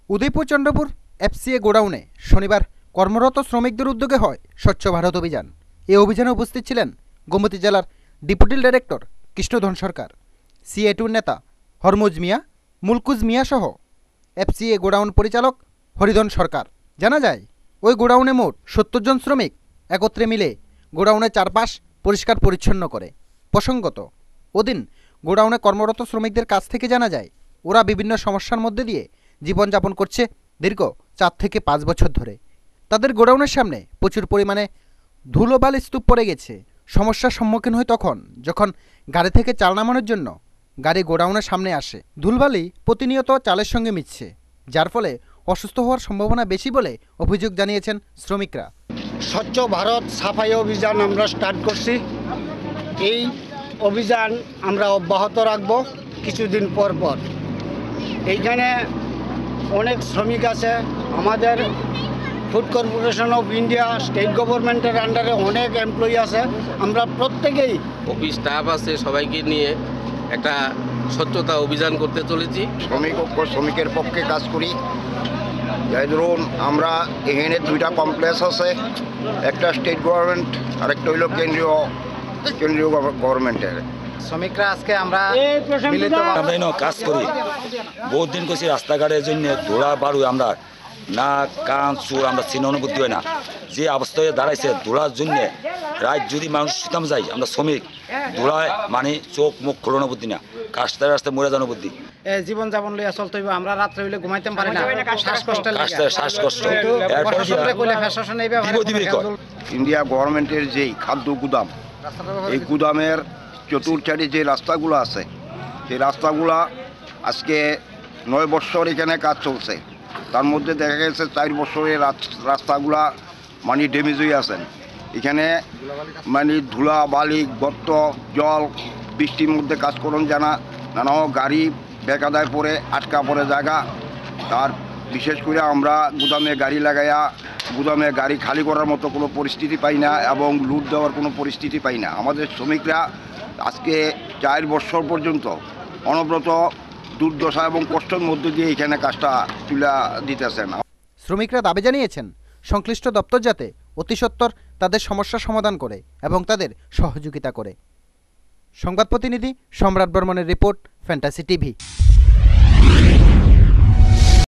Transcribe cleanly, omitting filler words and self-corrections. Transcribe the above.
Udaipur Chandrapur FCA গোডাউনে শনিবার কর্মরত শ্রমিকদের উদ্যোগে হয় স্বচ্ছ ভারত অভিযান। এই অভিযানে উপস্থিত ছিলেন গোমতী জেলার ডেপুটি ডাইরেক্টর কৃষ্ণধন সরকার, সিএ2 নেতা হরমুজ মিয়া, মুলকুজ মিয়া সহ এফসিএ গোডাউন পরিচালক হরিধন সরকার। জানা যায়, ওই গোডাউনে মোট 70 জন শ্রমিক একত্রে মিলে গোডাউনের চারপাশ পরিষ্কার পরিচ্ছন্ন করে। প্রসঙ্গত, ওদিন গোডাউনে কর্মরত শ্রমিকদের কাছ থেকে জানা যায়, ওরা বিভিন্ন সমস্যার মধ্যে দিয়ে জীবনযাপন করছে দীর্ঘ 4 থেকে 5 বছর ধরে। তাদের গোডাউনের সামনে প্রচুর পরিমাণে ধুলোবালি স্তূপ পড়ে গেছে। সমস্যার সম্মুখীন হয় তখন যখন গাড়ি থেকে চাল নামানোর জন্য গাড়ি গোডাউনের সামনে আসে। ধুলবালি প্রতিনিয়ত চালের সঙ্গে মিশছে, যার ফলে অসুস্থ হওয়ার সম্ভাবনা বেশি বলে অভিযোগ জানিয়েছেন শ্রমিকরা। স্বচ্ছ ভারত সাফাই অভিযান আমরা স্টার্ট করছি। এই অভিযান আমরা অব্যাহত রাখব কিছুদিন পর পর। এইখানে অনেক শ্রমিক আছে, আমাদের food corporation of India, state গভর্নমেন্টের আন্ডারে অনেক এমপ্লয়ি আছে। আমরা প্রত্যেকেই অফিস স্টাফ আছে, সবাইকে নিয়ে একটা স্বচ্ছতা অভিযান করতে চলেছি। শ্রমিকের পক্ষে কাজ করি। যাই ধরুন, আমরা এখানে 2টা কমপ্লেক্স আছে, একটা স্টেট গভর্নমেন্ট আর একটা হইল কেন্দ্রীয় গভর্নমেন্টের। শ্রমিকরা আজকে আমরা কাজ করি। বহুত দিন করছি রাস্তাঘাটের জন্য ধোড়া বাড়ু আমরা না কান চুর আমরা চিহ্ন অনুভূতি হয় না। যে অবস্থায় দাঁড়াইছে ধোড়ার জন্য রাত যদি মানুষ শুতাম যাই, আমরা শ্রমিক ধোড়ায় মানে চোখ মুখ খোলানো বুদ্ধি না, রাস্তায় রাস্তায় মরে যানো বুদ্ধি। জীবনযাপন লইয়া চলতে হইব। আমরা রাত্রে হইলে ঘুমাইতে পারি না, শ্বাসকষ্ট। ইন্ডিয়া গভর্নমেন্টের যেই খাদ্য গুদাম, এই গুদামের চতুর্থারে যে রাস্তাগুলো আছে, সেই রাস্তাগুলা আজকে 9 বছর এখানে কাজ চলছে। তার মধ্যে দেখা গেছে 4 বছরের রাস্তাগুলা মানে ড্যামেজ হয়ে আছেন। এখানে মানে ধুলা বালি গর্ত জল, বৃষ্টির মধ্যে কাজ করুন জানা নানা গাড়ি বেকাদায় পড়ে আটকা পড়ে জায়গা। তার বিশেষ করে আমরা গুদামে গাড়ি লাগাইয়া গুদামে গাড়ি খালি করার মতো কোনো পরিস্থিতি পাই না এবং লুট দেওয়ার কোনো পরিস্থিতি পাই না। আমাদের শ্রমিকরা আজকে 4 বছর পর্যন্ত অনবরত দুর্দশা এবং কষ্টের মধ্যে দিয়ে এখানে কাজটা তুলে দিতেছেন। শ্রমিকরা দাবি জানিয়েছেন সংশ্লিষ্ট দপ্তর যাতে অতি সত্বর তাদের সমস্যা সমাধান করে এবং তাদের সহযোগিতা করে। সংবাদ প্রতিনিধি সম্রাট বর্মনের রিপোর্ট, ফ্যান্টাসি টিভি।